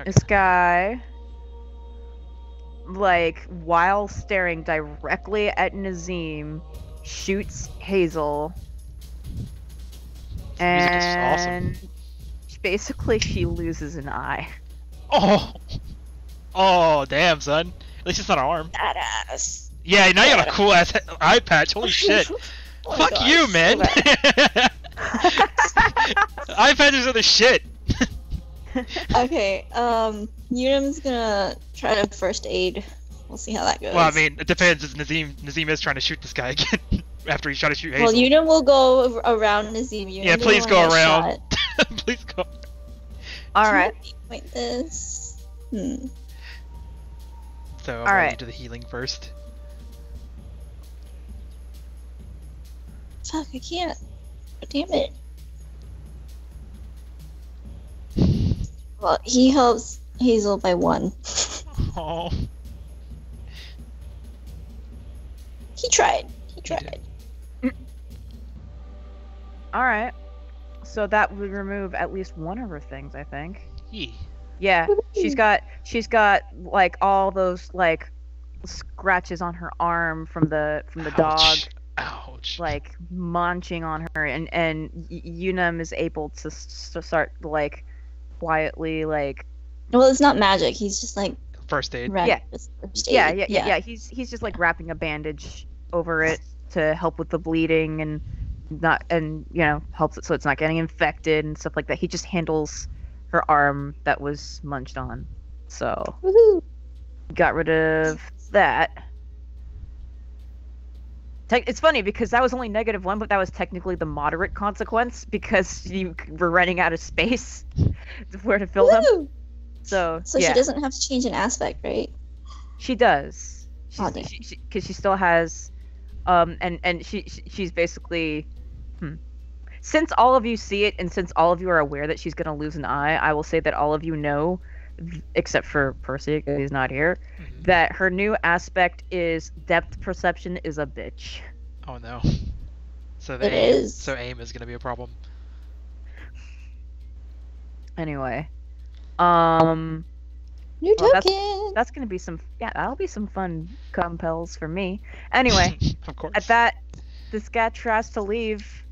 Okay. This guy, like, while staring directly at Nazim, shoots Hazel. Music is awesome. And basically she loses an eye. Oh! Oh, damn, son. At least it's not an arm. Badass. Yeah, now you got a cool ass eye patch. Holy shit. Oh my Fuck gosh, you, so man. bad. Eye patches are the shit. Okay, Unum's gonna try to first aid. We'll see how that goes. Well, I mean, it depends. Nazim is trying to shoot this guy again after he's trying to shoot Hazel. Well, Unum will go around Nazim. Unum Yeah, please doesn't go wanna get around. shot. Please go. Alright. Can I point this. So, I'm All gonna right. do the healing first. Fuck, I can't. Damn it. Well, he helps Hazel by 1. Oh. He tried. He tried. Alright. So that would remove at least one of her things, I think. Yee. Yeah, she's got like all those like scratches on her arm from the dog, Ouch. Ouch. like munching on her, and Unum is able to start like quietly like Well, it's not magic. He's just like First aid. Yeah. first yeah, aid. yeah. He's just like wrapping a bandage over it to help with the bleeding and helps it so it's not getting infected and stuff like that. He just handles her arm that was munched on. So Woohoo! got rid of that. It's funny because that was only -1, but that was technically the moderate consequence because you were running out of space where to fill them. Woo! So So yeah, she doesn't have to change an aspect, right? she does. Oh, damn. Because she still has, and she's basically, since all of you see it and since all of you are aware that she's gonna lose an eye, I will say that all of you know, except for Percy because he's not here, that her new aspect is depth perception is a bitch. Oh no. So It is. So aim is gonna be a problem. Anyway, New well, token. that's gonna be that'll be some fun compels for me. Anyway, Of course. at that, this guy tries to leave,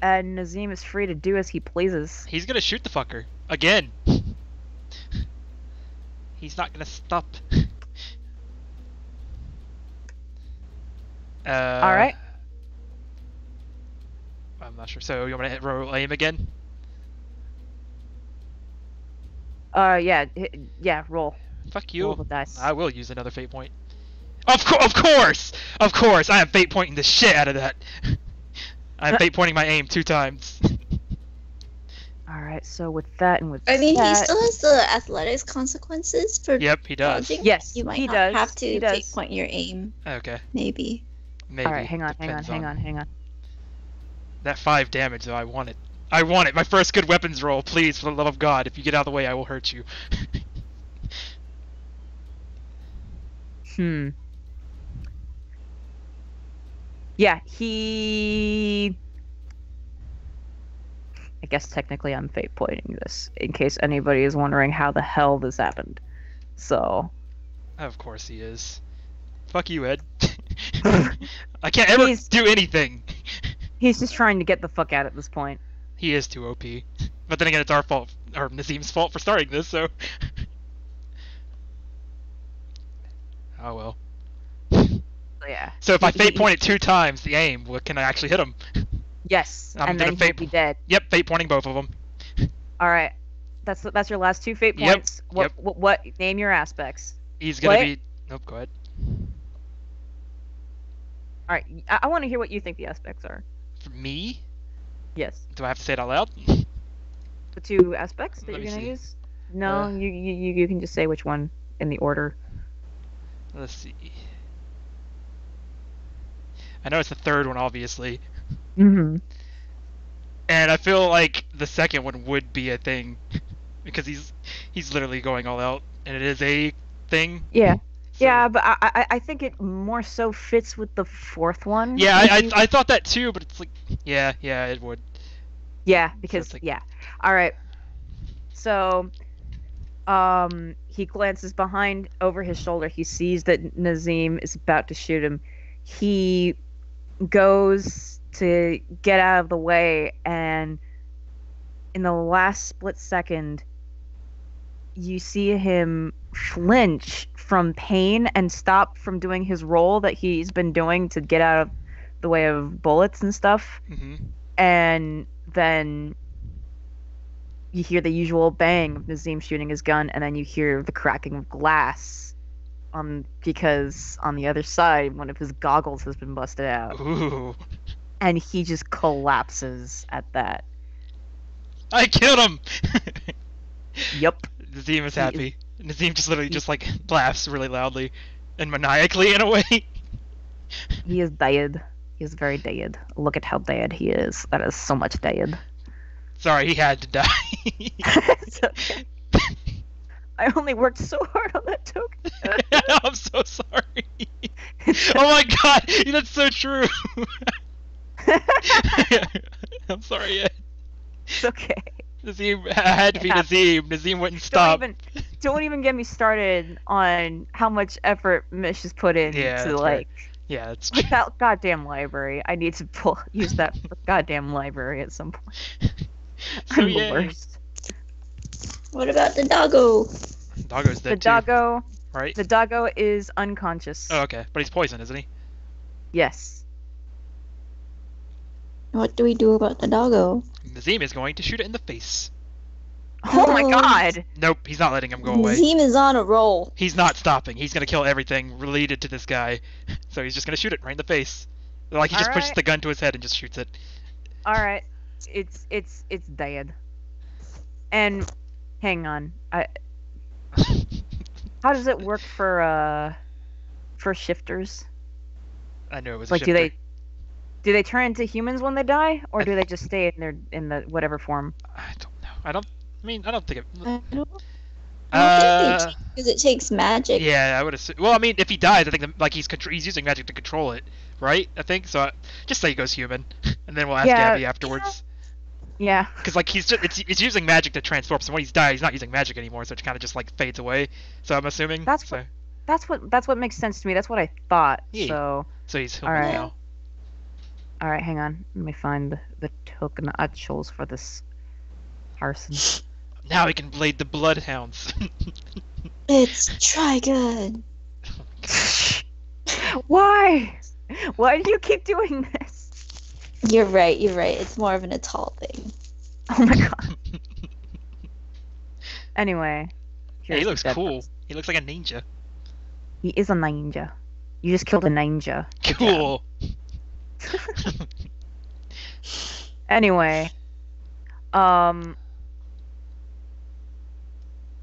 and Nazim is free to do as he pleases. He's gonna shoot the fucker. Again. He's not gonna stop. All right. I'm not sure. So you want me to roll aim again? Yeah, roll. Fuck you. Roll the dice. I will use another fate point. Of course! Of course! I am fate pointing the shit out of that. I'm fate pointing my aim 2 times. All right, so with that and with I mean, he that, still has the athletics consequences for Yep, he does. dodging. Yes, You might he not does. have to He does. take point your aim, Okay, maybe. maybe. all right, hang on. Depends That 5 damage though, I want it. I want it. My first good weapons roll, please, for the love of God. If you get out of the way, I will hurt you. Yeah, he. I guess technically I'm fate pointing this in case anybody is wondering how the hell this happened. So. Of course he is. Fuck you, Ed. I can't ever do anything. He's just trying to get the fuck out at this point. He is too OP. But then again, it's our fault, or Nazim's fault for starting this, so... Oh well. Yeah. So if I fate point it 2 times, the aim, can I actually hit him? Yes, I'm and gonna then he'll be dead. Yep, fate pointing both of them. All right, that's your last 2 fate Yep, points. What? Name your aspects. He's gonna What? be... Nope, go ahead. All right, I want to hear what you think the aspects are. For me? Yes. Do I have to say it out loud? The 2 aspects that Let you're me gonna see. use? No, you can just say which one in the order. Let's see. I know it's the 3rd one, obviously. Mm-hmm. And I feel like the 2nd one would be a thing. Because he's literally going all out. And it is a thing. Yeah. So- Yeah, but I think it more so fits with the 4th one. Yeah, I thought that too, but it's like... Yeah, it would. Yeah, because it's like- yeah. All right. So, He glances behind over his shoulder. He sees that Nazim is about to shoot him. He goes to get out of the way, and in the last split second, you see him flinch from pain and stop from doing his role that he's been doing to get out of the way of bullets and stuff. Mm-hmm. And then you hear the usual bang of Nazim shooting his gun, and then you hear the cracking of glass because on the other side, one of his goggles has been busted out. Ooh. And he just collapses at that. I killed him! Yep. Nazim is happy. Nazim just literally just like laughs really loudly and maniacally in a way. He is dead. He is very dead. Look at how dead he is. That is so much dead. Sorry, he had to die. It's okay. I only worked so hard on that token. I'm so sorry. Oh my god, that's so true. I'm sorry, Ed. It's okay. Nazim had to be Nazim. Nazim wouldn't stop. Don't even get me started on how much effort Mish has put in to like. Right. Yeah, that's true. That goddamn library. I need to use that goddamn library at some point. So, I'm the worst. What about the doggo? Doggo's dead too. Right? The doggo is unconscious. Oh, okay. But he's poisoned, isn't he? Yes. What do we do about the doggo? Nazim is going to shoot it in the face. Oh my god! Nope, he's not letting him go away. Nazim is on a roll. He's not stopping. He's gonna kill everything related to this guy. So he's just gonna shoot it right in the face. Like he just pushes the gun to his head and just shoots it. Alright. It's dead. And hang on. How does it work for shifters? I knew it was like a shifter. do they turn into humans when they die, or do they just stay in the whatever form? I don't know. I don't think it. I don't think because it takes magic. Yeah, I would assume. Well, I mean, if he dies, I think like he's using magic to control it, right? I think so. Just say he goes human, and then we'll ask Gabby afterwards. Yeah. Because like it's using magic to transform. So when he's died, he's not using magic anymore. So it kind of just like fades away. So I'm assuming. That's what makes sense to me. That's what I thought. Yeah. So he's human now. All right, hang on. Let me find the token I chose for this person. Now he can blade the bloodhounds. It's Trigun. Why? Why do you keep doing this? You're right. It's more of an Atal thing. Oh my god. Anyway. Hey, he looks cool. He looks like a ninja. He is a ninja. You just killed a ninja. Cool. Anyway.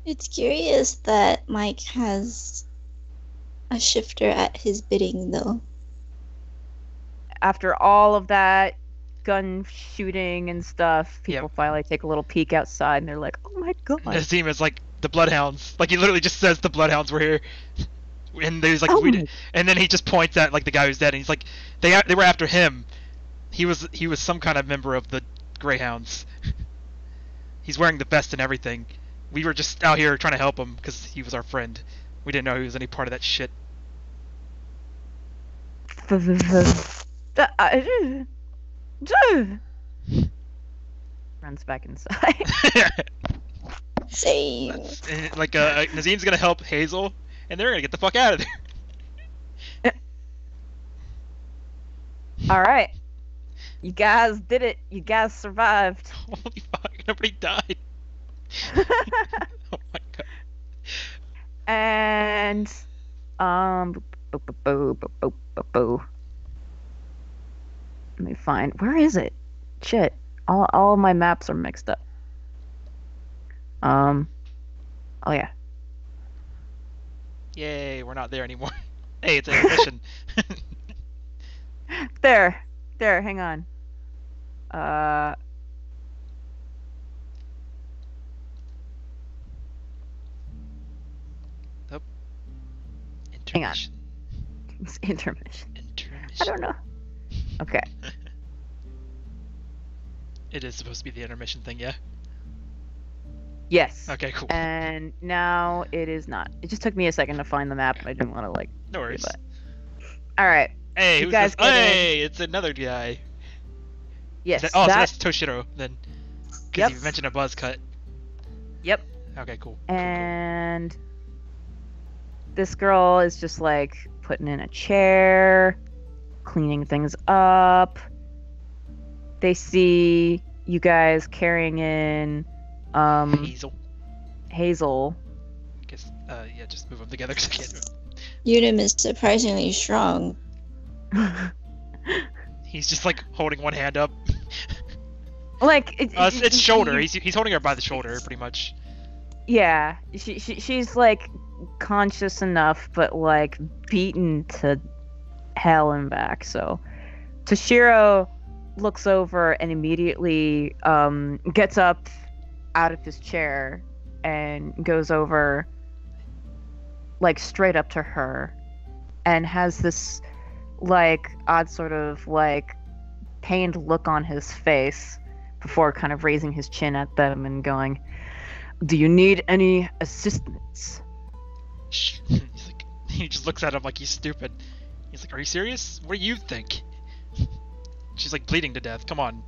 It's curious that Mike has a shifter at his bidding, though. After all of that gun shooting and stuff, people finally take a little peek outside and they're like, oh my god. Nazim is like, the bloodhounds. Like, he literally just says the bloodhounds were here. And there's like, and then he just points at like the guy who's dead and he's like, they were after him. He was some kind of member of the Greyhounds. He's wearing the vest and everything. We were just out here trying to help him because he was our friend. We didn't know he was any part of that shit. Runs back inside. Same. Like, Nazim's gonna help Hazel, and they're gonna get the fuck out of there. Alright. You guys did it. You guys survived. Holy fuck, nobody died. Oh my god. And let me find, where is it? Shit. All of my maps are mixed up. Oh yeah. Yay, we're not there anymore. Hey, it's a mission. There, hang on. Nope. Intermission. Hang on. It's intermission. I don't know. Okay. It is supposed to be the intermission thing, yeah. Yes. Okay, cool. And now it is not. It just took me a second to find the map. I didn't want to like. No worries. But... All right. Hey, you who's guys this? get in. Hey, it's another guy. Yes. So that's Toshiro then. Because Yep. you mentioned a buzz cut. Yep. Okay, cool. And this girl is just like putting in a chair, cleaning things up. They see you guys carrying in Hazel. I guess yeah, just move them together because I can't do it. Unum is surprisingly strong. He's just like holding one hand up. Like it's shoulder. He's holding her by the shoulder, pretty much. Yeah, she's like conscious enough, but like beaten to hell and back. So Toshiro looks over and immediately gets up out of his chair and goes over like straight up to her and has this like odd sort of like pained look on his face before kind of raising his chin at them and going, "Do you need any assistance?" He's like, he just looks at him like he's stupid. He's like, "Are you serious? What do you think?" She's like bleeding to death. Come on.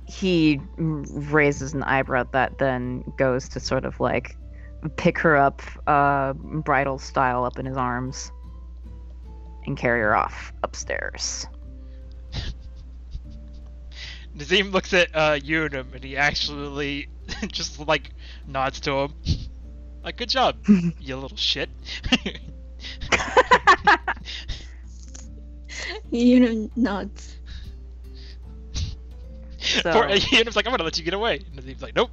He raises an eyebrow that then goes to sort of like pick her up, bridal style, up in his arms and carry her off upstairs. Nazim looks at Unum and he actually just like nods to him. Like, good job, you little shit. Unum nods. So... Unum's like, I'm gonna let you get away. And Nazim's like, nope.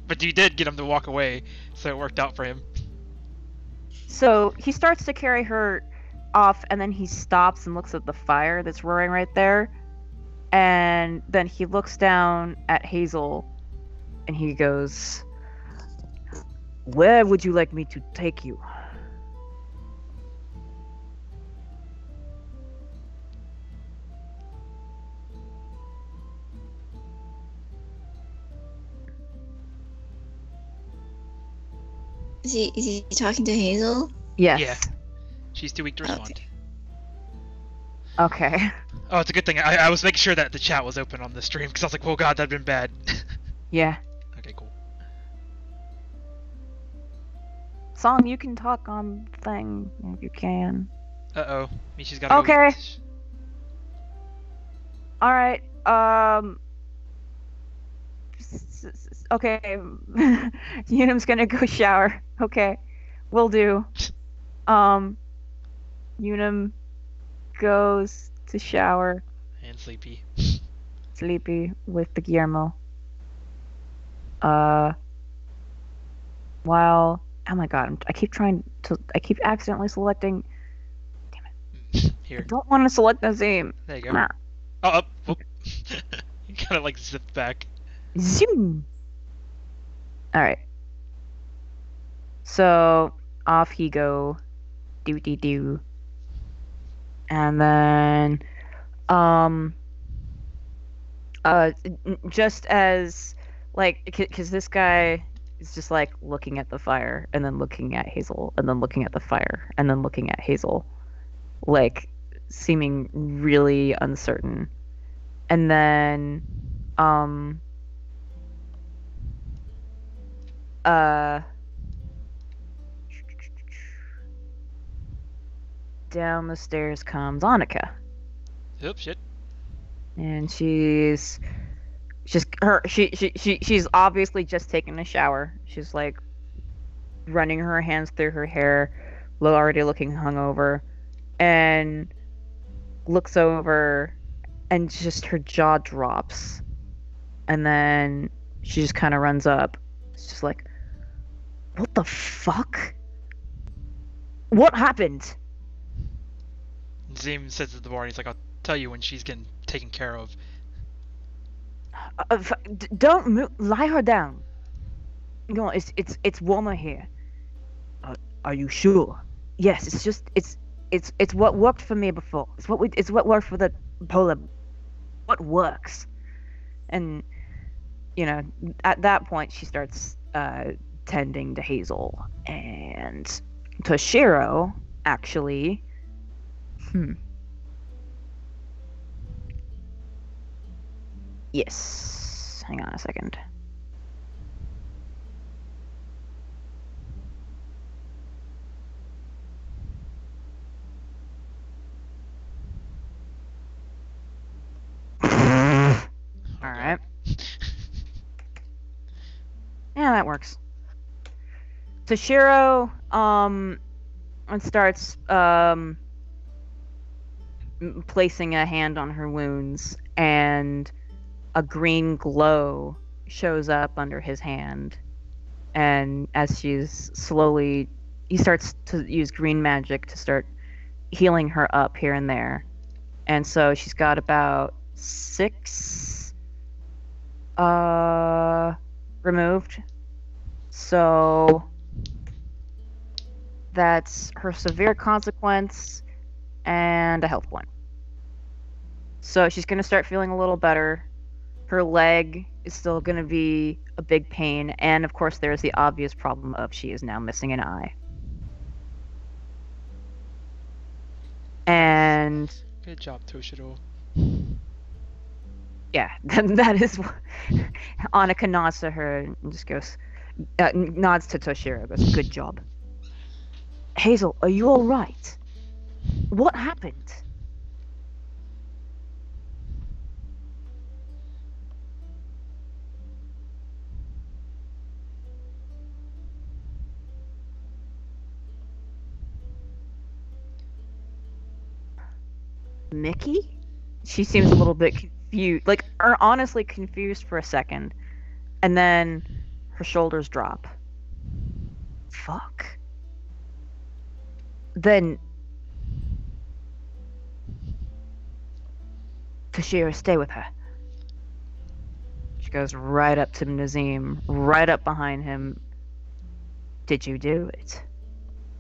But you did get him to walk away, so it worked out for him. So he starts to carry her off, and then he stops and looks at the fire that's roaring right there. And then he looks down at Hazel, and he goes, "Where would you like me to take you?" Is he talking to Hazel? Yes. Yeah. She's too weak to respond. Okay. Oh, it's a good thing. I was making sure that the chat was open on the stream because I was like, oh god, that'd been bad. Yeah. Okay, cool. Song, you can talk on thing if you can. Uh-oh. Mishi's gotta Okay. go. Alright, okay. Unum's gonna go shower. Okay. Will do. Unum goes to shower. And sleepy. Sleepy with the Guillermo. While... Oh my god, I keep accidentally selecting... Here. I don't want to select Nazim. There you go. Oh, up. Oh. You kind of like zipped back. Zoom! Alright. So, off he go. Do. And then, just as, like, because this guy is just, like, looking at the fire, and then looking at Hazel, and then looking at the fire, and then looking at Hazel, like, seeming really uncertain. And then, down the stairs comes Annika. Oops, shit. And she's obviously just taking a shower. She's like running her hands through her hair, already looking hungover, and looks over and just her jaw drops. And then she just kind of runs up. It's just like, what the fuck? What happened? Zim sits at the bar and he's like, I'll tell you when she's getting taken care of. Don't move. Lie her down. No, it's warmer here. Are you sure? Yes, it's what worked for me before. It's what worked for the polar. What works? And you know, at that point, she starts tending to Hazel. And Toshiro, actually. Yes. Hang on a second. All right. Yeah, that works. Toshiro starts placing a hand on her wounds, and a green glow shows up under his hand. And as he starts to use green magic to start healing her up here and there. And so she's got about 6 removed. So that's her severe consequence and a health point. So she's going to start feeling a little better. Her leg is still going to be a big pain, and of course there's the obvious problem of she is now missing an eye. And good job, Toshiro. Yeah, that is what Annika nods to her and just goes, nods to Toshiro, goes, good job. Hazel, are you all right? What happened? Mickey? She seems a little bit confused, like, or honestly confused for a second, and then her shoulders drop. Fuck. Then Toshiro, stay with her. She goes right up to Nazim, right up behind him. Did you do it?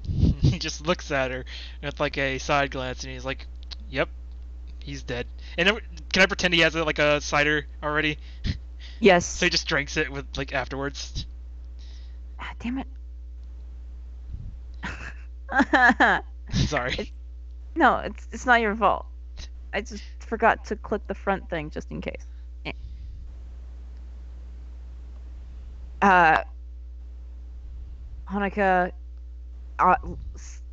He just looks at her with like a side glance, and he's like, "Yep, he's dead." And then, can I pretend he has like a cider already? Yes. So he just drinks it with like afterwards. Ah, damn it. Sorry. No, it's not your fault. I just forgot to click the front thing just in case. Hanukkah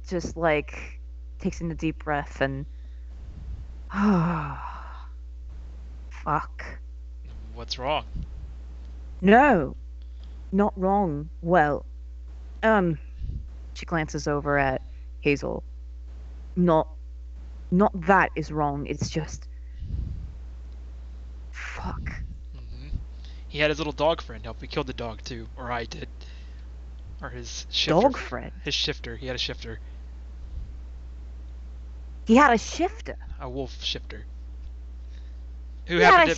just like takes in a deep breath and fuck. What's wrong? No, not wrong. Well, she glances over at Hazel. Not that is wrong. It's just fuck. He had his little dog friend help. We killed the dog too, or I did. Or his shifter. Dog friend? His shifter. He had a shifter. He had a shifter? A wolf shifter. Who had a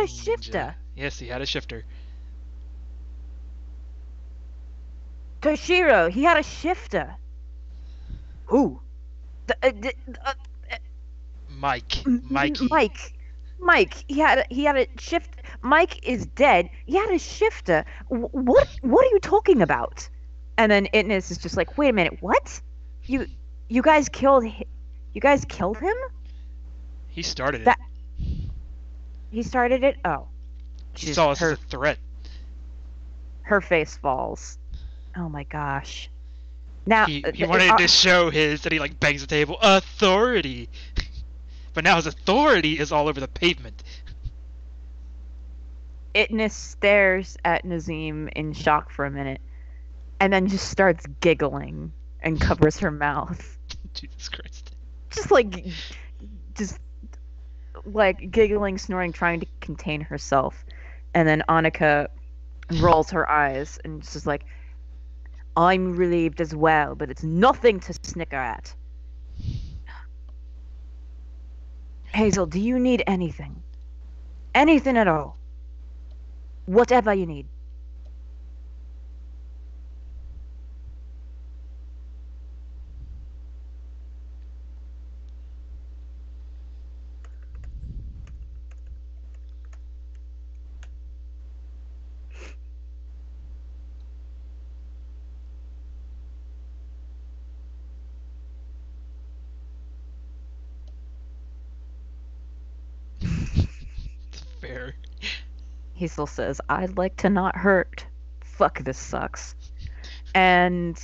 shifter? Yes, he had a shifter. Toshiro, he had a shifter. Who? Mikey. Mike, he had a shift. Mike is dead. He had a shifter. What are you talking about? And then Itness is just like, wait a minute, what? You guys killed him? He started it. He started it? Oh. He saw us as a threat. Her face falls. Oh my gosh. Now he wanted to show his, and he like bangs the table, authority. But now his authority is all over the pavement. Itness stares at Nazim in shock for a minute, and then just starts giggling and covers her mouth. Jesus Christ. Just like giggling, snoring, trying to contain herself. And then Annika rolls her eyes and just like, I'm relieved as well, but it's nothing to snicker at. Hazel, do you need anything? Anything at all? Whatever you need. he still says, "I'd like to not hurt. Fuck, this sucks." And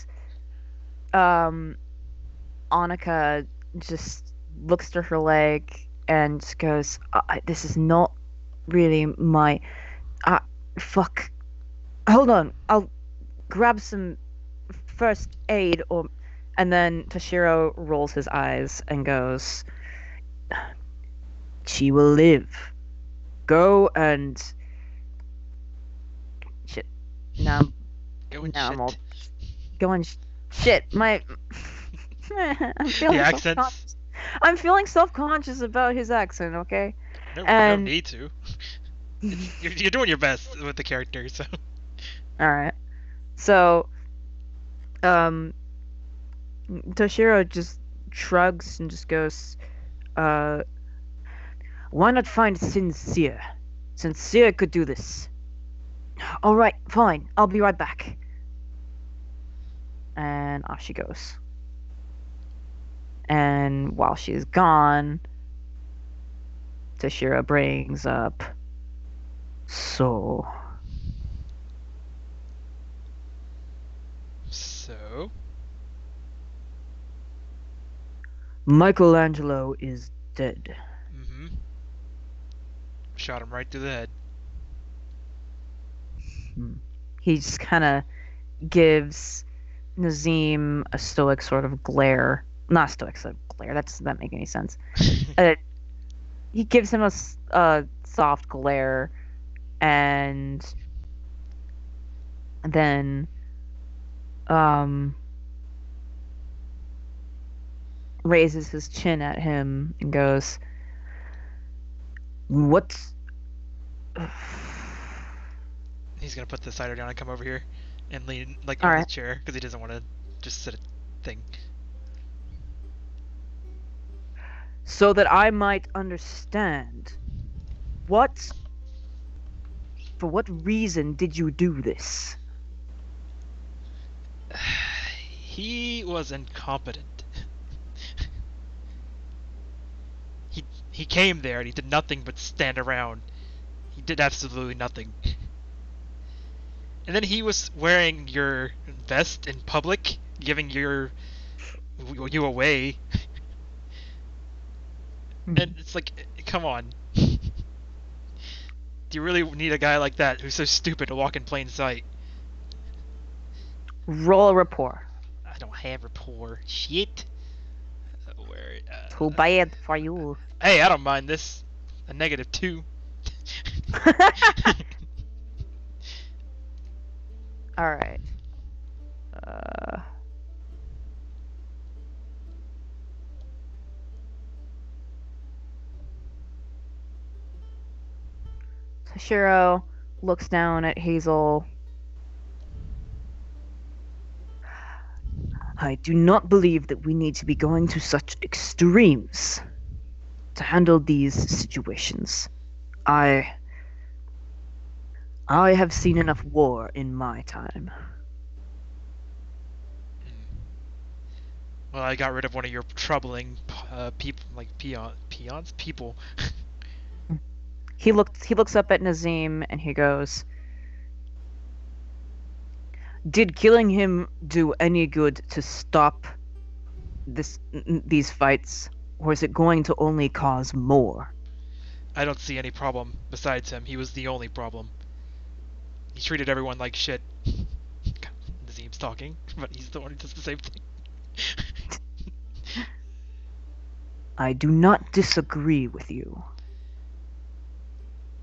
um, Annika just looks to her leg and just goes, "This is not really my. Fuck. Hold on. I'll grab some first aid." And then Toshiro rolls his eyes and goes, "She will live. Go and shit. Now, I'm all going shit. My I'm feeling The accents. self-conscious. I'm feeling self-conscious about his accent. Okay, No need to. You're doing your best with the character, so. All right. So, Toshiro just shrugs and just goes, "Why not find Sincere? Sincere could do this." "All right, fine. I'll be right back." And off she goes. And while she's gone, Toshiro brings up, So, Michelangelo is dead. Mm-hmm. Shot him right through the head. He just kind of gives Nazim a stoic sort of glare. Not stoic, sort of glare. That doesn't make any sense. He gives him a soft glare, and then raises his chin at him and goes, "What?" He's gonna put the cider down and come over here and lean like All on right. the chair because he doesn't want to just sit a thing. "So that I might understand, for what reason did you do this?" He was incompetent. He came there and he did nothing but stand around. He did absolutely nothing. And then he was wearing your vest in public, giving you away. And it's like, come on. Do you really need a guy like that who's so stupid to walk in plain sight? Roll a rapport. I don't have rapport. Shit. Too bad for you. Hey, I don't mind this. A -2. All right. Toshiro looks down at Hazel. "I do not believe that we need to be going to such extremes to handle these situations. I have seen enough war in my time." Well, I got rid of one of your troubling people, like peons, people. He looks up at Nazim and he goes, "Did killing him do any good to stop these fights, or is it going to only cause more?" I don't see any problem besides him. He was the only problem. He treated everyone like shit. Nazim's talking, but he's the one who does the same thing. "I do not disagree with you.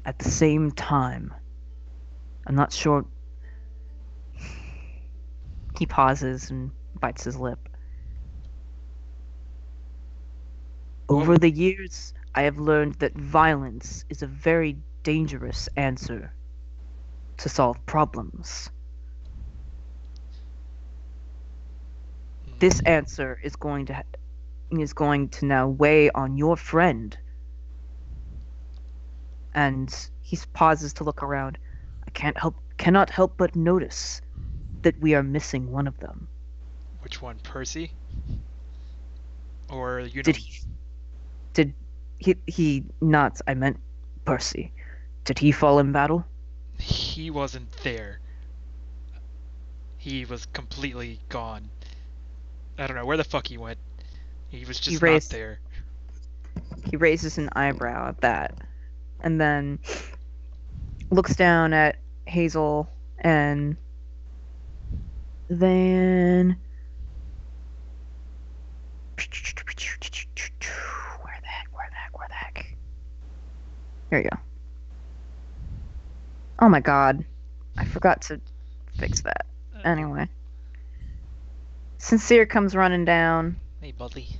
At the same time, I'm not sure." He pauses and bites his lip. "Over the years, I have learned that violence is a very dangerous answer to solve problems. This answer is going to now weigh on your friend." And he pauses to look around. "I cannot help but notice that we are missing one of them." Which one, Percy? Or you know? Did he nods? "I meant Percy. Did he fall in battle?" He wasn't there. He was completely gone. I don't know where the fuck he went. He was just not there. He raises an eyebrow at that, and then looks down at Hazel, and then where the heck? Here you go. Oh my god, I forgot to fix that. Anyway, Sincere comes running down. Hey, buddy.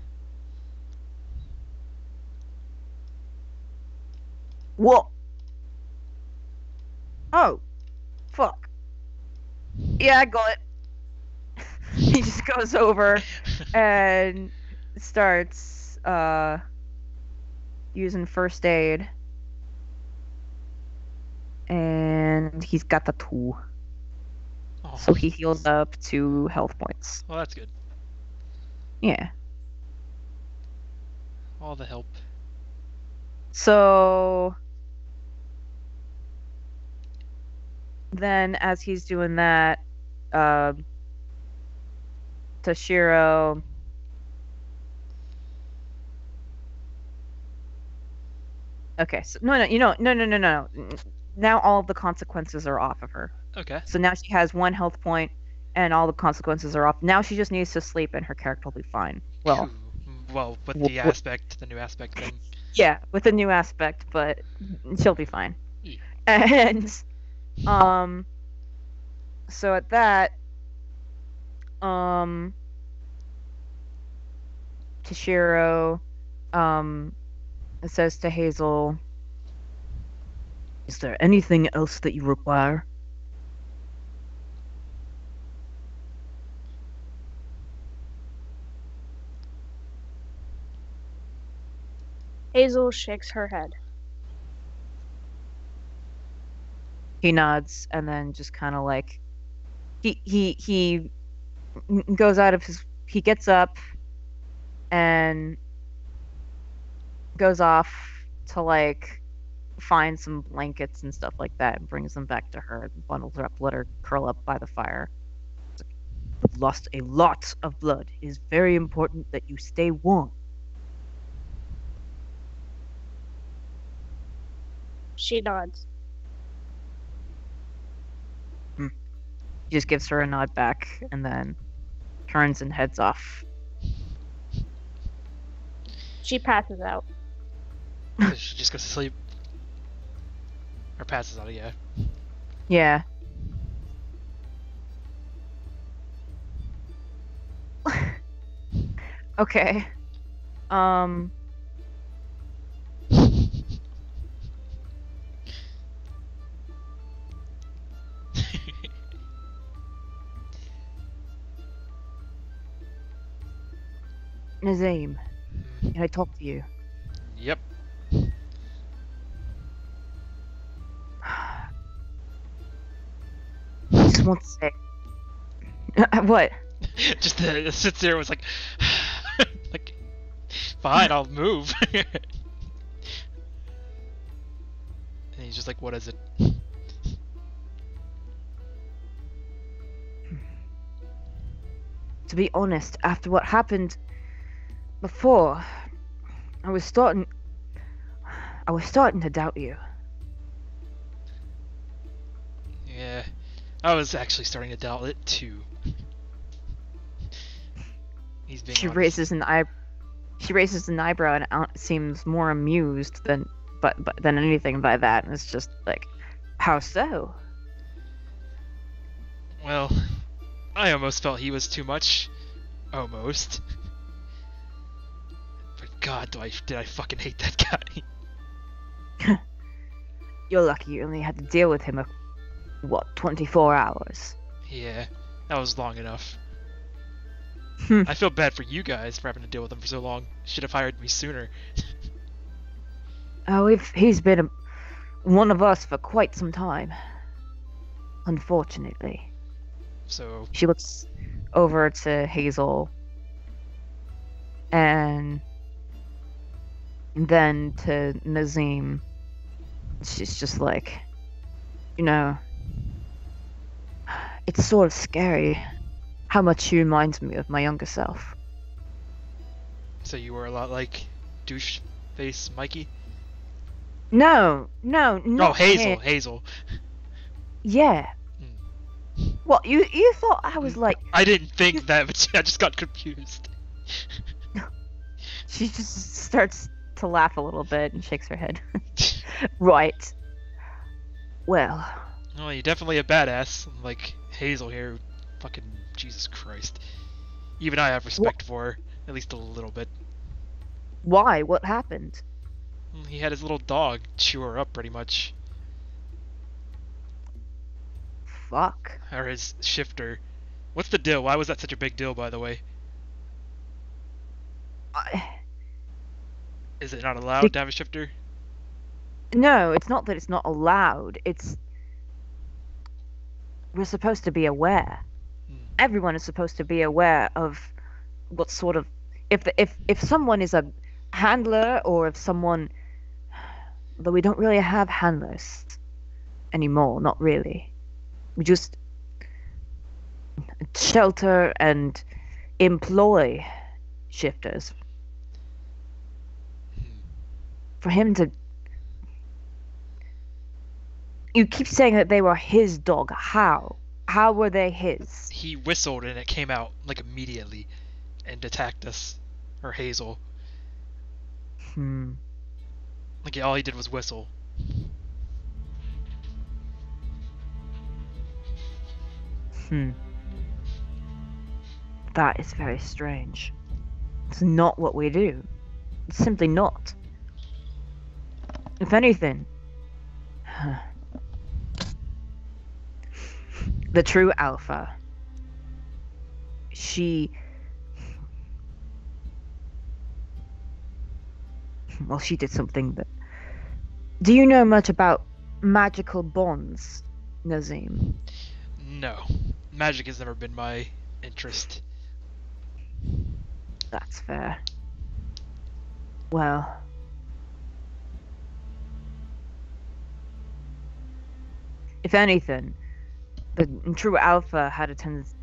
What? Oh, fuck. Yeah, I got it. He just goes over and starts using first aid. And he's got the 2. Oh. So he heals up 2 health points. Well, that's good. Yeah. All the help. So then as he's doing that, Toshiro Okay, so no. Now all of the consequences are off of her. Okay. So now she has 1 health point and all the consequences are off. Now she just needs to sleep and her character will be fine. Well, with the new aspect thing. Yeah, with the new aspect, but she'll be fine. Yeah. And so at that, Toshiro says to Hazel, "Is there anything else that you require?" Hazel shakes her head. He nods and then just kind of like he goes out of his he gets up and goes off to like find some blankets and stuff like that and brings them back to her and bundles her up, let her curl up by the fire. "You've lost a lot of blood. It is very important that you stay warm." She nods. He just gives her a nod back and then turns and heads off. She passes out. She just goes to sleep. Or passes out, yeah. Yeah. Okay. Nazim, can I talk to you? Yep. I just want to say... What? Just sits there and was like... like... Fine, I'll move. And he's just like, what is it? To be honest, after what happened before, I was starting to doubt you. Yeah, I was actually starting to doubt it too. He's being She honest. raises an eyebrow and seems more amused than than anything by that, and it's just like, how so? Well, I almost felt he was too much. Almost. But God, did I fucking hate that guy. You're lucky you only had to deal with him 24 hours? Yeah, that was long enough. Hmm. I feel bad for you guys for having to deal with him for so long. Should have hired me sooner. Oh, he's been one of us for quite some time. Unfortunately. So... She looks over to Hazel. And then to Nazim. She's just like, You know, it's sort of scary how much she reminds me of my younger self. So you were a lot like douche face Mikey? No, Oh, not Hazel, him. Hazel. Yeah. What, you thought I was like... I didn't think that, but I just got confused. She just starts to laugh a little bit and shakes her head. Right. Well... Oh, you're definitely a badass, like Hazel here. Fucking Jesus Christ. Even I have respect for her, at least a little bit. Why? What happened? He had his little dog chew her up, pretty much. Fuck. Or his shifter. What's the deal? Why was that such a big deal, by the way? Is it not allowed to have a shifter? No, it's not that it's not allowed. It's... We're supposed to be aware. Everyone is supposed to be aware of what sort of... If someone is a handler, or if someone... Though we don't really have handlers anymore, not really. We just shelter and employ shifters. For him to... You keep saying that they were his dog. How? How were they his? He whistled and it came out, like, immediately, and attacked us. Or Hazel. Like, all he did was whistle. That is very strange. It's not what we do. It's simply not. If anything, the true alpha, she... Well, she did something that... Do you know much about magical bonds, Nazim? No. Magic has never been my interest. That's fair. Well... If anything, the true alpha had a tendency...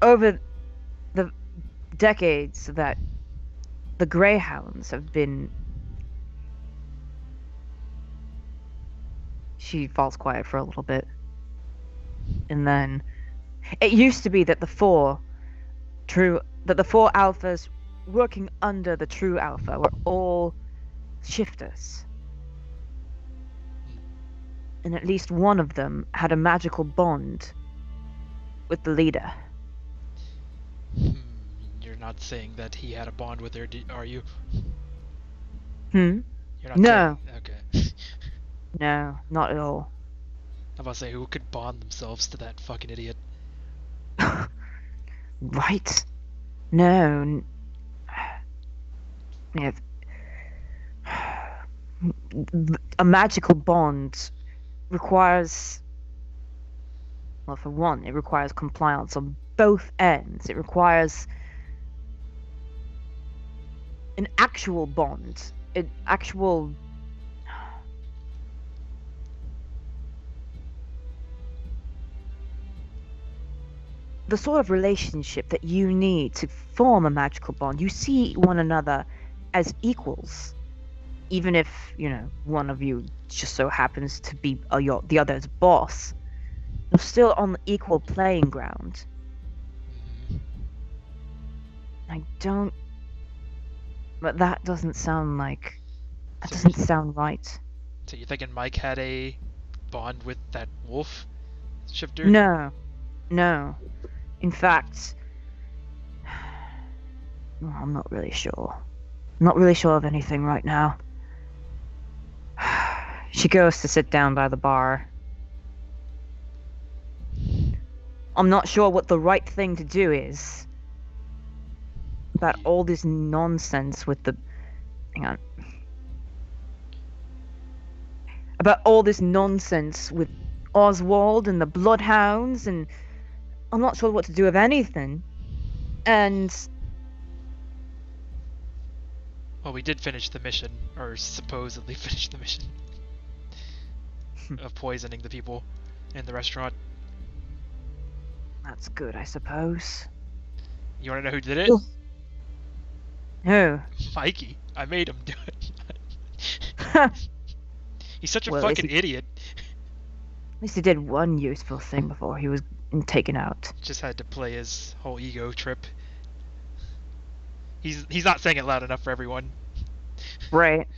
Over the decades that the greyhounds have been... She falls quiet for a little bit. And then... It used to be that the four alphas working under the true alpha were all shifters. And at least one of them had a magical bond with the leader. You're not saying that he had a bond with her, are you? You're not No. saying... Okay. No, not at all. I'm about to say, who could bond themselves to that fucking idiot? Right? No. Yeah. A magical bond requires... Well, for one, it requires compliance on both ends. It requires an actual bond. An actual... The sort of relationship that you need to form a magical bond. You see one another as equals. Even if, one of you just so happens to be the other's boss. You're still on the equal playing ground. I don't... But that doesn't sound like... That doesn't sound right. So you thinking Mike had a bond with that wolf shifter? No. In fact... Well, I'm not really sure. I'm not really sure of anything right now. She goes to sit down by the bar. I'm not sure what the right thing to do is. About all this nonsense with the... Hang on. About all this nonsense with Oswald and the Bloodhounds, and... I'm not sure what to do with anything. And... Well, we did finish the mission, or supposedly finish the mission. of poisoning the people in the restaurant. That's good, I suppose. You want to know who did it? Ooh. Who? Mikey. I made him do it. He's such a Well, is fucking he- idiot. At least he did one useful thing before he was taken out. Just had to play his whole ego trip. He's not saying it loud enough for everyone. Right.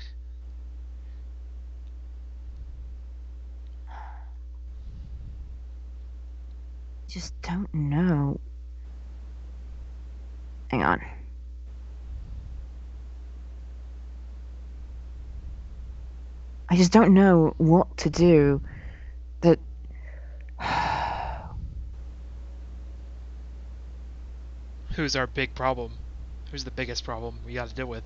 Just don't know. Hang on. I just don't know what to do. That. Who's our big problem? Who's the biggest problem we got to deal with?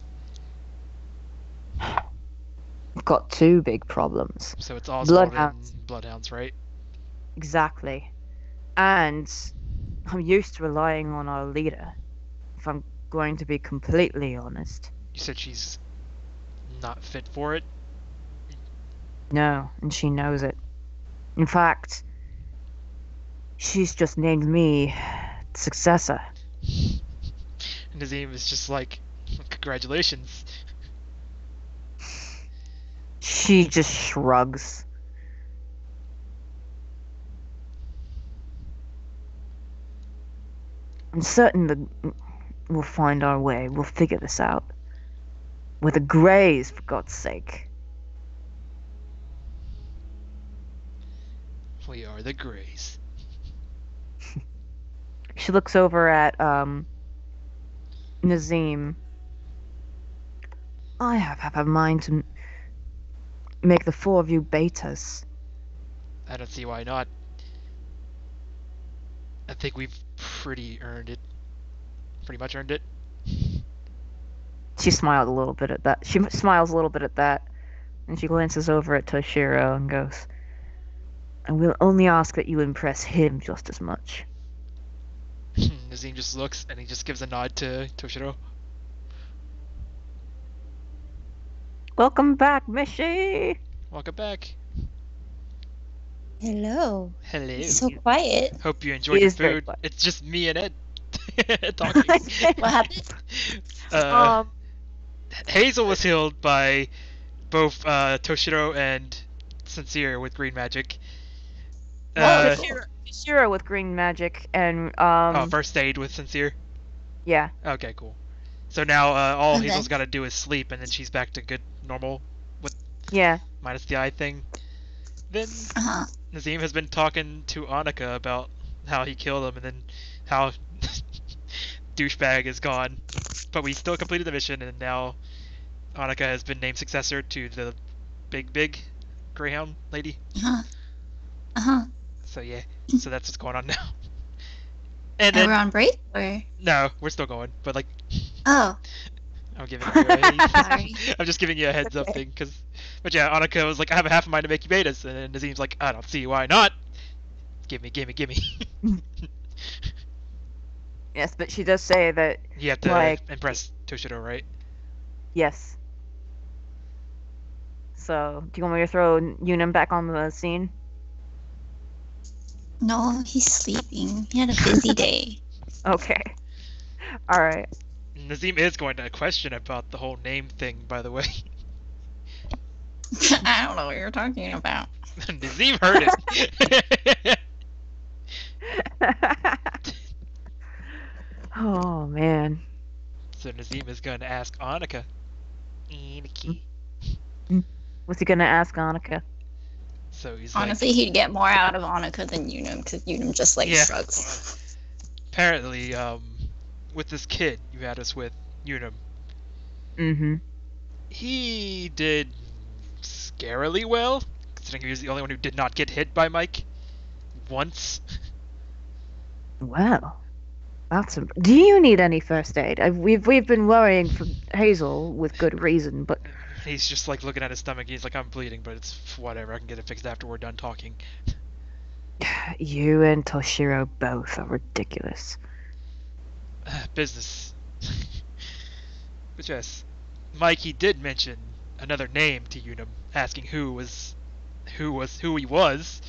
We've got two big problems. So it's Oswald Bloodhounds. and Bloodhounds, right? Exactly. And I'm used to relying on our leader. If I'm going to be completely honest. You said she's not fit for it? No, and she knows it. In fact, she's just named me successor. Nazim is just like, congratulations. She just shrugs. I'm certain that we'll find our way. We'll figure this out. We're the Greys, for God's sake. We are the Greys. She looks over at Nazim. I have a mind to make the four of you betas. I don't see why not. I think we've pretty much earned it. She smiled a little bit at that. She smiles a little bit at that, and she glances over at Toshiro and goes, "I will only ask that you impress him just as much." Nazim just looks and he just gives a nod to Toshiro. Welcome back, Mishi. Welcome back. Hello. Hello. It's so quiet. Hope you enjoyed He your is very food. quiet. It's just me and Ed talking. What happened? Hazel was healed by both Toshiro and Sincere with green magic. Toshiro with green magic and First aid with Sincere. yeah. Okay, cool. So now all And Hazel's then- got to do is sleep, and then she's back to good normal with Yeah. minus the eye thing. Then Uh-huh. Nazim has been talking to Annika about how he killed him, and then how douchebag is gone. But we still completed the mission, and now Annika has been named successor to the big Greyhound lady. Uh-huh. Uh-huh. So yeah, so that's what's going on now. And And then we're on break, or? no, we're still going, but like Oh. I'm giving you a, Sorry. I'm just giving you a heads up Okay. thing, but yeah, Annika was like, I have a half a mind to make you betas, and then Nazim's like, I don't see why not. Give me. Yes, but she does say that You have to Like- impress Toshiro, right? yes. So, do you want me to throw Unum back on the scene? No, he's sleeping. He had a busy day. Okay. All right. Nazim is going to question about the whole name thing, by the way. I don't know what you're talking about. Nazim heard it. Oh man. So Nazim is going to ask Annika. What's he gonna ask Annika? So he's Honestly, he'd get more out of Annika than Unum, because Unum just, like, Yeah. shrugs. like, apparently, with this kid you had us with, Unum, Mm-hmm. he did scarily well, considering he was the only one who did not get hit by Mike once. Well, that's. Do you need any first aid? We've been worrying for Hazel with good reason, but He's just like looking at his stomach. He's like, I'm bleeding, but it's whatever. I can get it fixed after we're done talking. you and Toshiro both are ridiculous. Business. But yes, Mike, he did mention another name to Unum, asking who was who he was.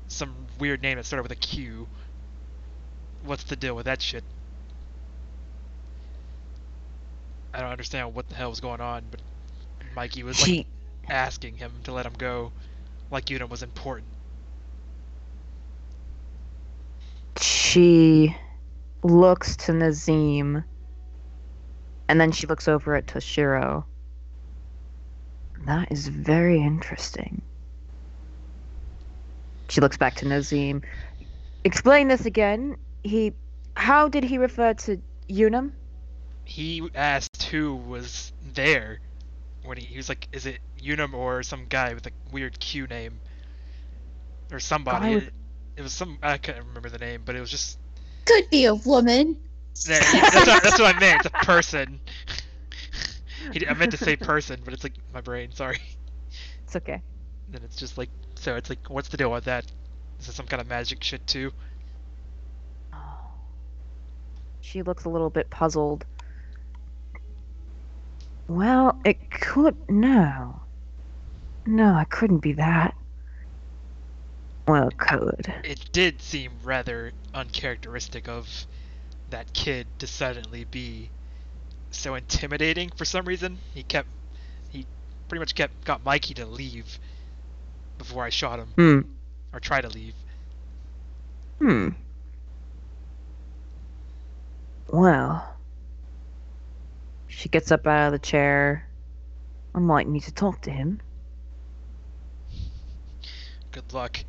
Some weird name that started with a Q. What's the deal with that shit? I don't understand what the hell was going on, but Mikey was like asking him to let him go, like Unum was important. She looks to Nazim, and then she looks over at Toshiro. That is very interesting. She looks back to Nazim. Explain this again. How did he refer to Unum? He asked who was there when he was like, is it Unum or some guy with a weird Q name? Or somebody. It was some, I can't remember the name, but it was just... Could be a woman. Yeah, that's what I meant, it's a person. I meant to say person, but it's like my brain, sorry. It's okay. Then it's just like, so it's like, what's the deal with that? Is it some kind of magic shit too? She looks a little bit puzzled. Well, it could... No. No, it couldn't be that. Well, it could. It did seem rather uncharacteristic of that kid to suddenly be so intimidating for some reason. He pretty much got Mikey to leave before I shot him. Or try to leave. Well, she gets up out of the chair. I might need to talk to him. Good luck.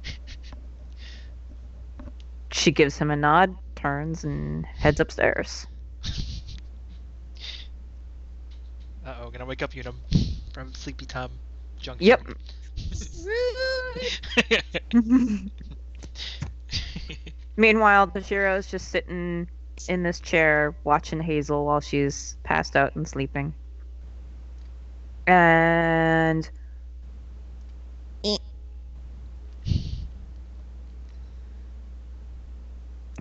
She gives him a nod, turns, and heads upstairs. Uh-oh, gonna wake up Unum from sleepy time junction. Yep. Meanwhile, Toshiro's just sitting in this chair watching Hazel while she's passed out and sleeping. And...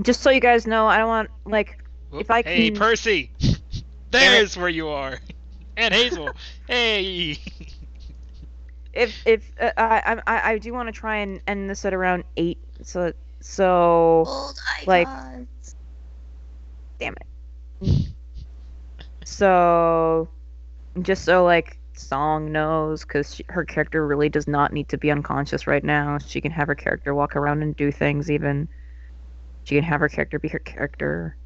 just so you guys know, I don't want, like, if I can... Hey, Percy! There's where you are! And Hazel! Hey! I do want to try and end this at around 8, so Old like, icons. damn it. So, just so, like, Song knows, because her character really does not need to be unconscious right now. She can have her character walk around and do things, even. She can have her character be her character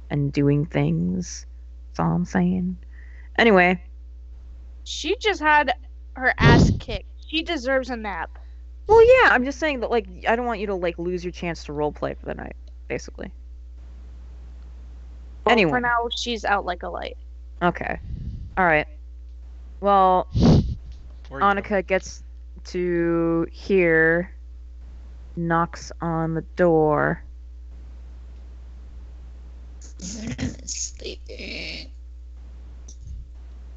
and doing things. That's all I'm saying. Anyway. She just had her ass kicked. She deserves a nap. Well, yeah, I'm just saying that, like, I don't want you to, like, lose your chance to roleplay for the night, basically. Well, anyway. For now, she's out like a light. Okay. Alright. Well, Annika gets to here, knocks on the door. Sleeping.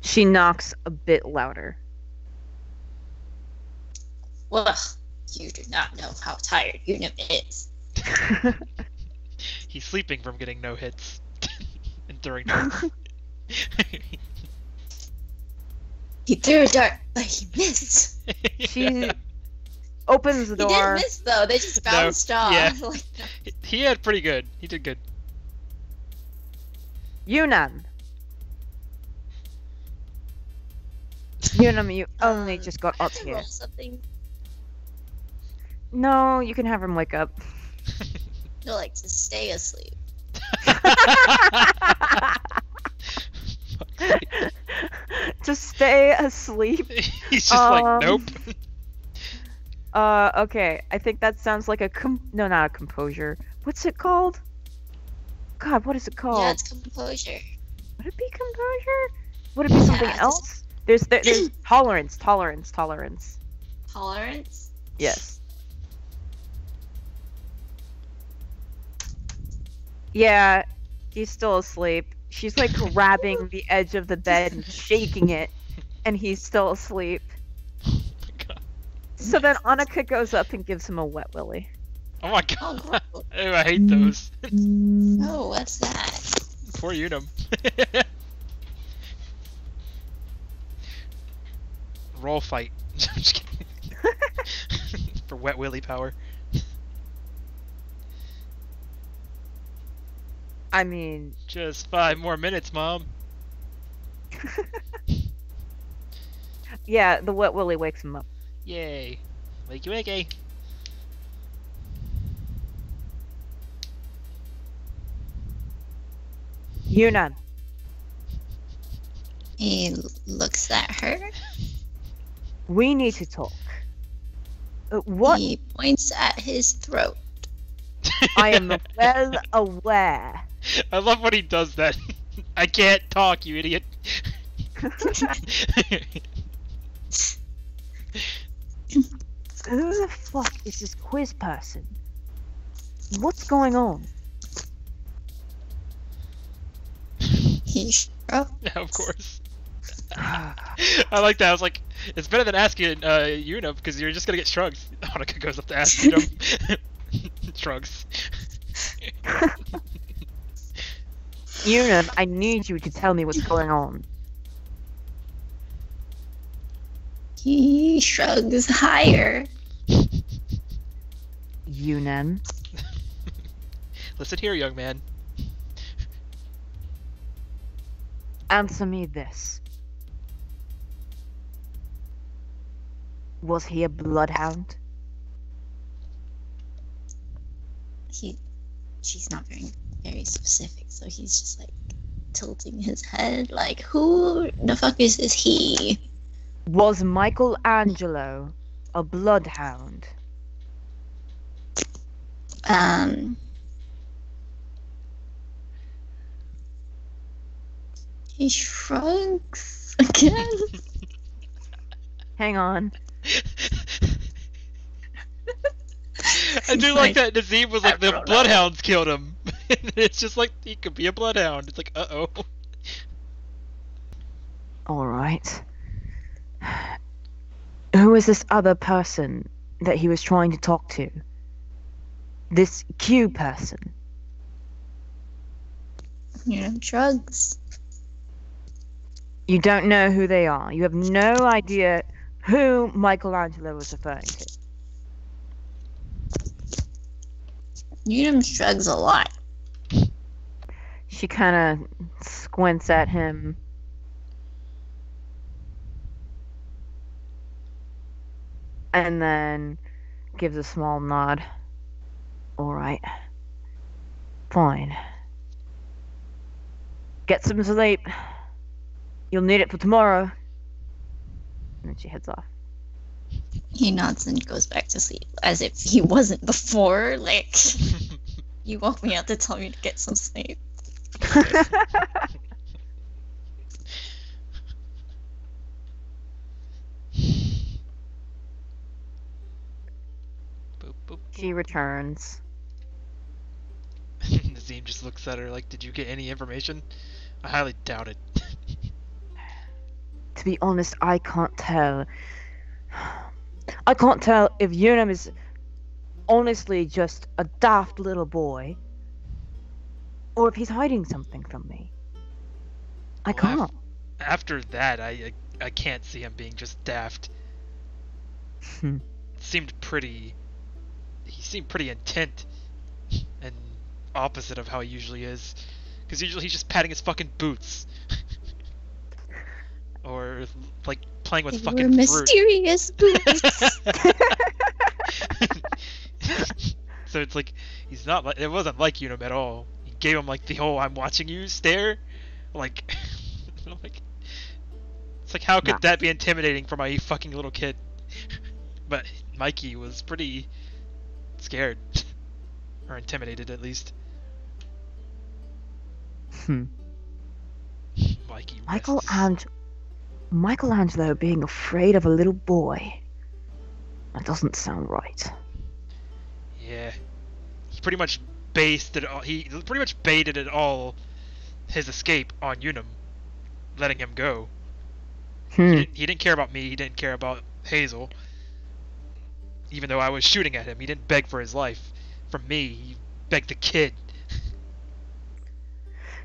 She knocks a bit louder. Well, you do not know how tired Unum is. He's sleeping from getting no hits during darts. He threw a dart, but he missed. She opens the door. He didn't miss though. They just bounced off. Yeah. Like, He had pretty good. He did good. Unum, you only just got up can I here. roll something? No, you can have him wake up. No, like to stay asleep. To stay asleep. He's just like, nope. Okay. I think that sounds like no, not a composure. What's it called? God, what is it called? Yeah, it's composure. Would it be composure? Would it be something Yeah, else? There's tolerance. Tolerance? Yes. Yeah, he's still asleep. She's like grabbing the edge of the bed and shaking it, and he's still asleep. Oh my god. So then Annika goes up and gives him a wet willy. Oh my god. Oh, Ew, I hate those. Oh, what's that? Poor Unum. Roll fight. I'm just kidding. wet willy power. I mean, Just 5 more minutes, Mom. yeah, the wet willy wakes him up. Yay. Wakey wakey. Yuna, He looks at her. we need to talk. What? He points at his throat. I am well aware. I love when he does that. I can't talk, you idiot. Who the fuck is this quiz person? What's going on? He shrugs. Yeah, of course. I like that. I was like, it's better than asking Yuna because you're just gonna get shrugs. Hanukkah goes up to ask Yuna. Shrugs. Yuna, I need you to tell me what's going on. He shrugs higher. Yunan. Listen here, young man. Answer me this. Was he a bloodhound? She's not very specific, so he's just like tilting his head, like, who the fuck is this he? Was Michelangelo a bloodhound? He shrugs again. Hang on. I do like that Nazim was like, I the don't know. bloodhounds killed him. It's just like, he could be a bloodhound. It's like, uh-oh. Alright. Who is this other person that he was trying to talk to? This Q person. Shrugs. You don't know who they are. You have no idea who Michelangelo was referring to. Unum shrugs a lot. She kind of squints at him. And then gives a small nod. Alright. Fine. Get some sleep. You'll need it for tomorrow. And then she heads off. He nods and goes back to sleep, as if he wasn't before. Like, you woke me up to tell me to get some sleep. Boop, boop, She returns. boop. Nazim just looks at her like, did you get any information? I highly doubt it. To be honest, I can't tell. I can't tell if Unum is honestly just a daft little boy, or if he's hiding something from me. I Well, can't. After that, I can't see him being just daft. Hmm. He seemed pretty intent and opposite of how he usually is. Because usually he's just patting his fucking boots. Or, like, playing with They fucking were fruit. mysterious boots. So it's like, he's not like, it wasn't like Unum at all. He gave him, like, the whole I'm watching you stare. Like, like it's like, how could Nah. that be intimidating for my fucking little kid? But Mikey was pretty scared. Or intimidated, at least. Hmm. Mikey rests. Michelangelo being afraid of a little boy. That doesn't sound right. Yeah. He pretty much based it all, he pretty much baited it all, his escape on Unum, letting him go. Hmm. He didn't care about me, he didn't care about Hazel. Even though I was shooting at him, he didn't beg for his life. From me, he begged the kid.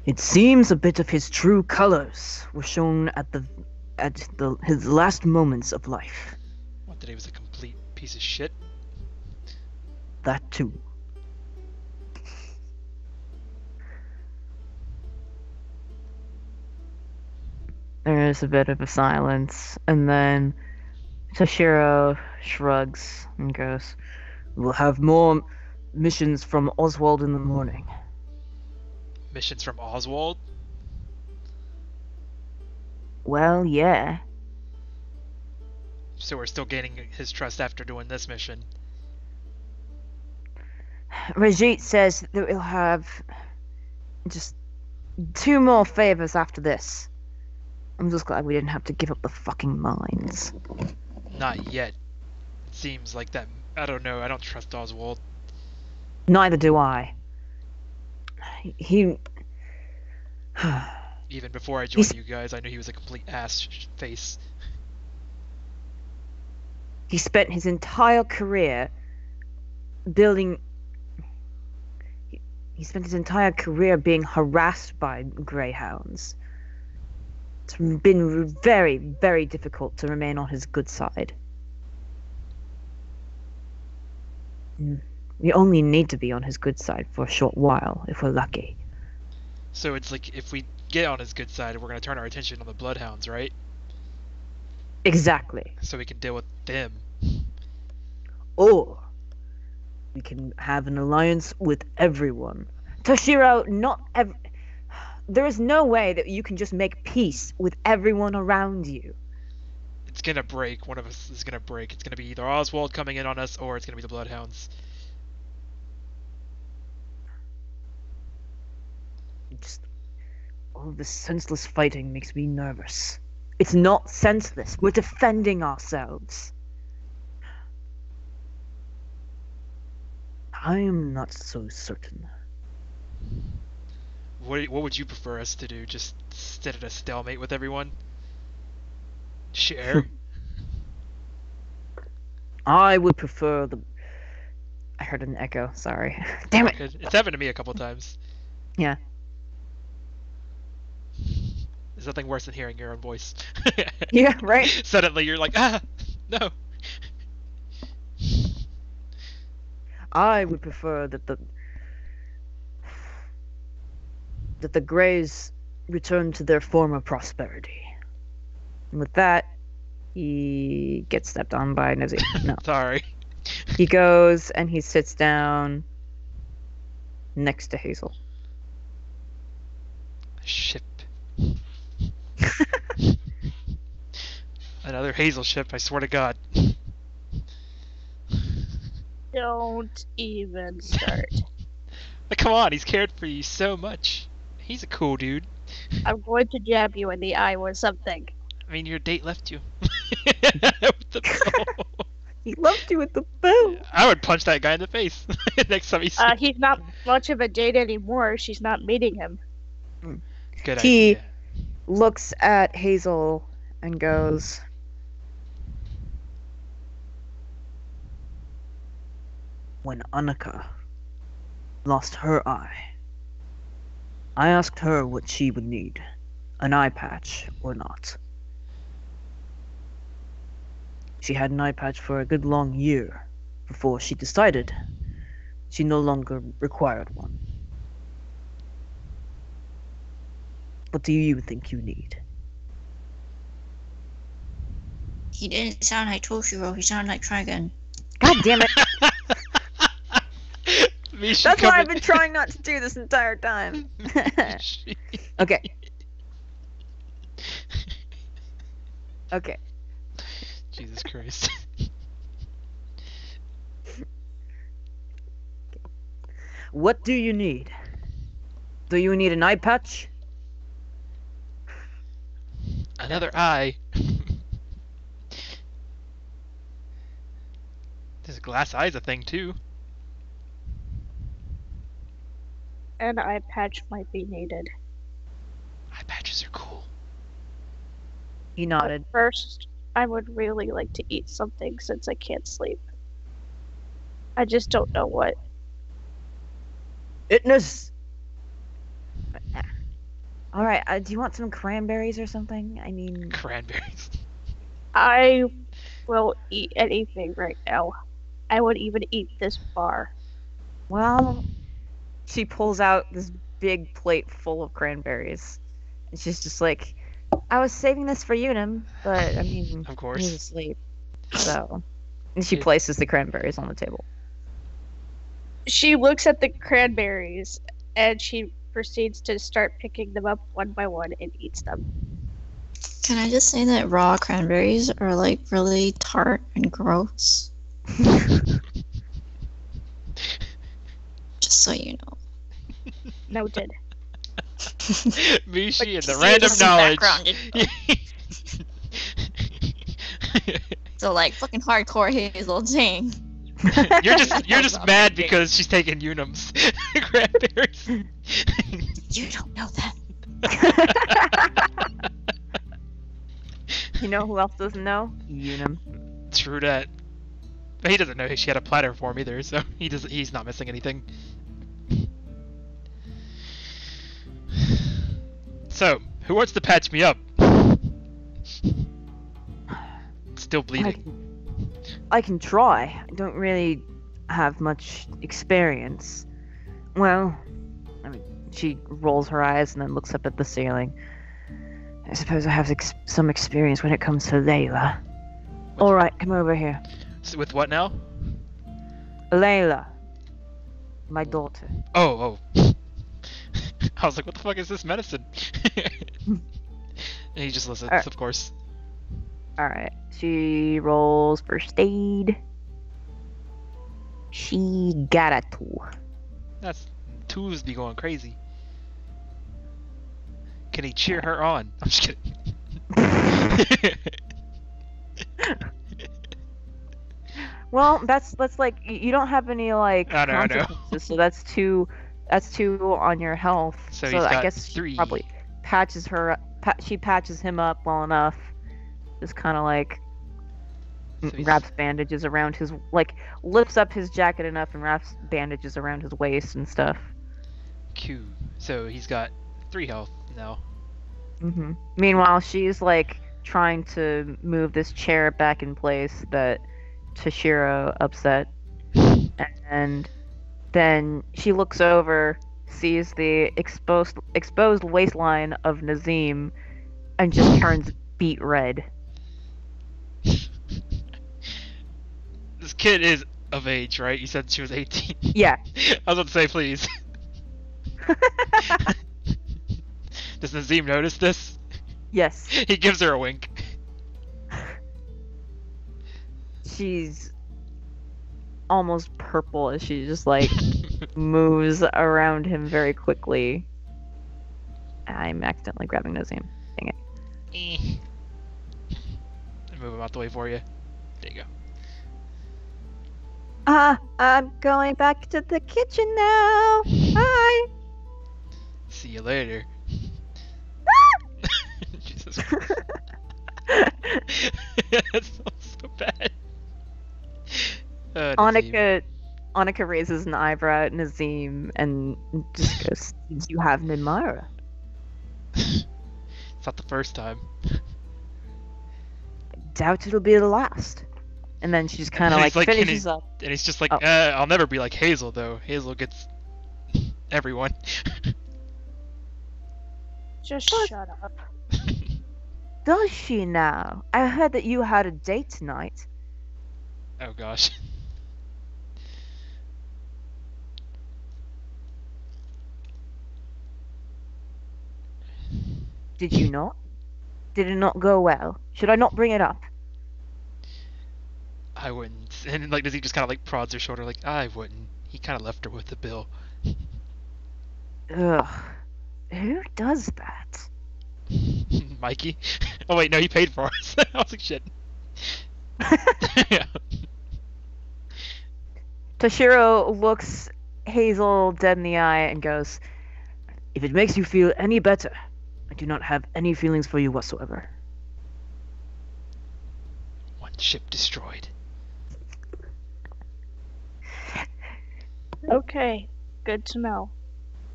It seems a bit of his true colors were shown at his last moments of life. What, that he was a complete piece of shit? that too. There is a bit of a silence, and then Toshiro shrugs and goes, "We'll have more missions from Oswald in the morning." Missions from Oswald? Well, yeah. So we're still gaining his trust after doing this mission. Rajit says that we'll have just 2 more favors after this. I'm just glad we didn't have to give up the fucking mines. Not yet. It seems like that. I don't know. I don't trust Oswald. Neither do I. He... Even before I joined you guys, I knew he was a complete ass face. He spent his entire career building... He spent his entire career being harassed by greyhounds. It's been very, very difficult to remain on his good side. We only need to be on his good side for a short while, if we're lucky. So it's like, if we get on his good side, we're going to turn our attention on the Bloodhounds, right? Exactly. So we can deal with them. Or we can have an alliance with everyone. Toshiro, there is no way that you can just make peace with everyone around you. It's going to break. One of us is going to break. It's going to be either Oswald coming in on us, or it's going to be the Bloodhounds. Just all this senseless fighting makes me nervous. It's not senseless. We're defending ourselves. I am not so certain. What would you prefer us to do? Just sit at a stalemate with everyone? Share? I would prefer the... I heard an echo, sorry. Damn it! It's happened to me a couple times. Yeah. There's nothing worse than hearing your own voice. Yeah, right? Suddenly you're like, no. I would prefer that the Greys return to their former prosperity. And with that, he gets stepped on by Nosy. No. Sorry. He goes and he sits down next to Hazel. Ship. Another Hazel ship, I swear to God. Don't even start. Like, come on, he's cared for you so much. He's a cool dude. I'm going to jab you in the eye or something. I mean, your date left you. With the bow. He loved you with the bow. I would punch that guy in the face next time he sees. He's not much of a date anymore. She's not meeting him. Good He idea. looks at Hazel and goes, "When Annika lost her eye, I asked her what she would need, an eye patch or not. She had an eye patch for a good long year before she decided she no longer required one. What do you think you need?" He didn't sound like Toshiro, he sounded like Trigon. God damn it. Mishi That's what I've coming- been trying not to do this entire time. Okay. Okay. Jesus Christ. What do you need? Do you need an eye patch? Another eye. This glass eye's a thing too. An eye patch might be needed. Eye patches are cool. He nodded. But first, I would really like to eat something since I can't sleep. I just don't know what. Itness! Alright, do you want some cranberries or something? I mean... Cranberries. I will eat anything right now. I would even eat this bar. Well, she pulls out this big plate full of cranberries. And she's just like, I was saving this for Unum, but I mean, Of he's course. asleep. So. And she Yeah. places the cranberries on the table. She looks at the cranberries and she proceeds to start picking them up one by one and eats them. Can I just say that raw cranberries are like really tart and gross? Just so you know. Noted. Mishi and the Just random some knowledge. background So like fucking hardcore Hazel, dang. You're just mad because she's taking Unum's cranberries. You don't know that. You know who else doesn't know? Unum. True that. But he doesn't know she had a platter for him either, so he's not missing anything. So, who wants to patch me up? Still bleeding. I can try. I don't really have much experience. Well, I mean, she rolls her eyes and then looks up at the ceiling. I suppose I have some experience when it comes to Layla. Alright, come over here. So with what now? Layla. My daughter. Oh. I was like, what the fuck is this medicine? And he just listens, of course. Alright. She rolls first aid. She got a 2. That's... 2s be going crazy. Can he cheer her on? I'm just kidding. Well, that's like you don't have any like I know. consequences, so that's 2 on your health. So So he's I got guess she 3. probably patches him up well enough. Just kind of like So he's- wraps bandages around his, like lifts up his jacket enough and wraps bandages around his waist and stuff. Q. So he's got 3 health now. Meanwhile, she's like trying to move this chair back in place that Toshiro upset, and then she looks over, sees the exposed waistline of Nazim, and just turns beet red. This kid is of age, right? You said she was 18. Yeah. I was about to say, please. Does Nazim notice this? Yes. He gives her a wink. She's almost purple as she just like moves around him very quickly. I'm accidentally grabbing Nazim. Dang it. I move him out the way for you. There you go. I'm going back to the kitchen now. Bye. See you later. Jesus Christ. That sounds so bad. Nazim. Annika raises an eyebrow at Nazim and just goes, "You have an admirer." It's not the first time. Doubt it'll be the last. And then she just kind of And like he's like- and finishes he- up. And he's just like, Oh. I'll never be like Hazel, though. Hazel gets everyone. Just shut up. Does she now? I heard that you had a date tonight. Oh gosh. Did you not? Did it not go well? Should I not bring it up? I wouldn't. And like, does he just kind of like prods her shoulder, like, I wouldn't. He kind of left her with the bill. Ugh. Who does that? Mikey? Oh wait, no, he paid for us. I was like, shit. Yeah. Toshiro looks Hazel dead in the eye and goes, "If it makes you feel any better, I do not have any feelings for you whatsoever." One ship destroyed. Okay, good to know.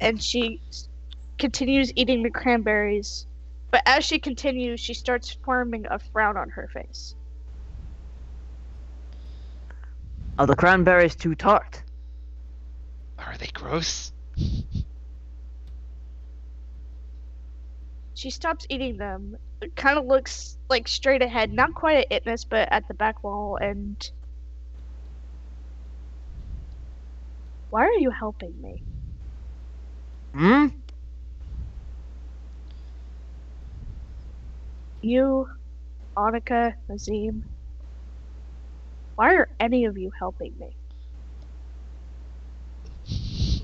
And she continues eating the cranberries, but as she continues, she starts forming a frown on her face. Are the cranberries too tart? they gross? She stops eating them. It kind of looks like straight ahead, not quite at Itness, but at the back wall, and... Why are you helping me? Hmm? You, Annika, Nazim. Why are any of you helping me?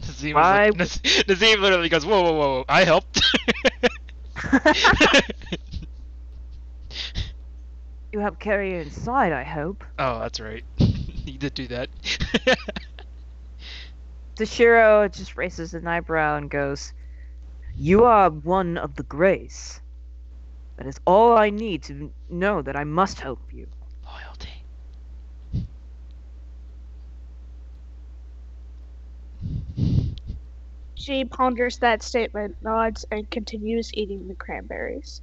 Nazim, Why- Nazim literally goes, whoa, whoa, whoa, whoa, I helped. You help carry her inside, I hope. Oh, that's right. He did do that. Toshiro just raises an eyebrow and goes, "You are one of the Grace. That is all I need to know that I must help you." Loyalty. She ponders that statement, nods, and continues eating the cranberries.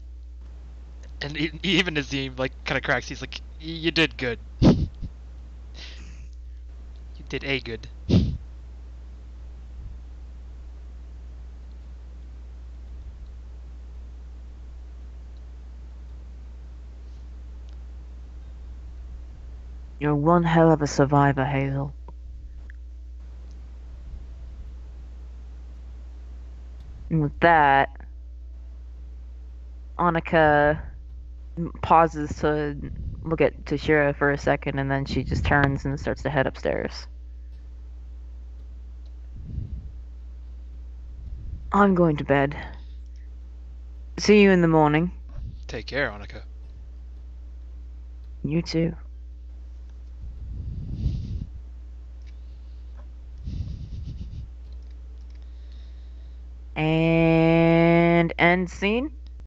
And even Nazim, like, kind of cracks. He's like, you did good. You did a good. You're one hell of a survivor, Hazel. And with that, Annika pauses to look at Toshiro for a second, and then she just turns and starts to head upstairs. I'm going to bed. See you in the morning. Take care, Annika. You too. And end scene.